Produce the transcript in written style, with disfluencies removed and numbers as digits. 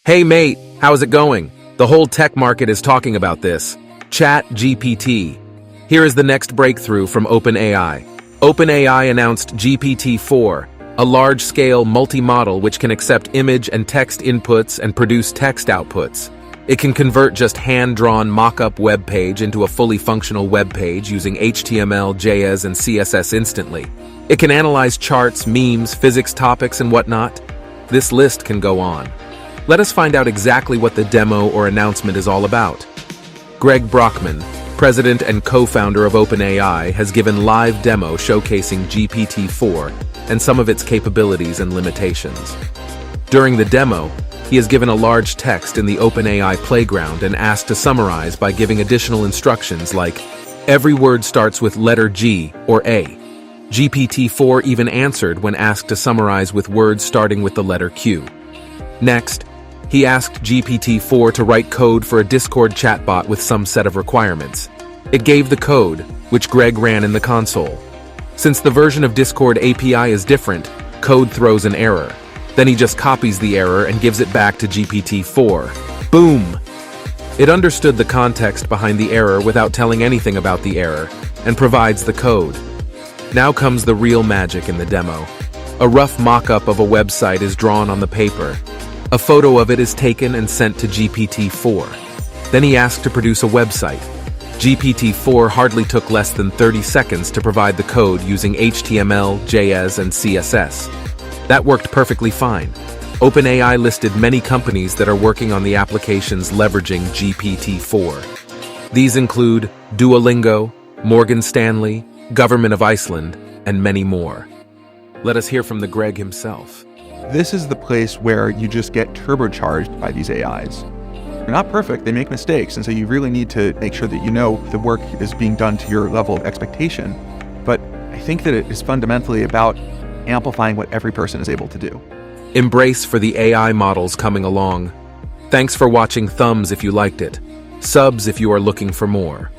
Hey mate, how's it going? The whole tech market is talking about this. ChatGPT. Here is the next breakthrough from OpenAI. OpenAI announced GPT-4, a large-scale multi-model which can accept image and text inputs and produce text outputs. It can convert just hand-drawn mock-up web page into a fully functional web page using HTML, JS, and CSS instantly. It can analyze charts, memes, physics topics, and whatnot. This list can go on. Let us find out exactly what the demo or announcement is all about. Greg Brockman, president and co-founder of OpenAI, has given live demo showcasing GPT-4 and some of its capabilities and limitations. During the demo, he has given a large text in the OpenAI playground and asked to summarize by giving additional instructions like, every word starts with letter G or A. GPT-4 even answered when asked to summarize with words starting with the letter Q. Next, he asked GPT-4 to write code for a Discord chatbot with some set of requirements. It gave the code, which Greg ran in the console. Since the version of Discord API is different, code throws an error. Then he just copies the error and gives it back to GPT-4. Boom! It understood the context behind the error without telling anything about the error, and provides the code. Now comes the real magic in the demo. A rough mock-up of a website is drawn on the paper. A photo of it is taken and sent to GPT-4. Then he asked to produce a website. GPT-4 hardly took less than 30 seconds to provide the code using HTML, JS, and CSS. That worked perfectly fine. OpenAI listed many companies that are working on the applications leveraging GPT-4. These include Duolingo, Morgan Stanley, Government of Iceland, and many more. Let us hear from the Greg himself. This is the place where you just get turbocharged by these AIs. They're not perfect, they make mistakes, and so you really need to make sure that you know the work is being done to your level of expectation. But I think that it is fundamentally about amplifying what every person is able to do. Embrace for the AI models coming along. Thanks for watching. Thumbs if you liked it. Subs if you are looking for more.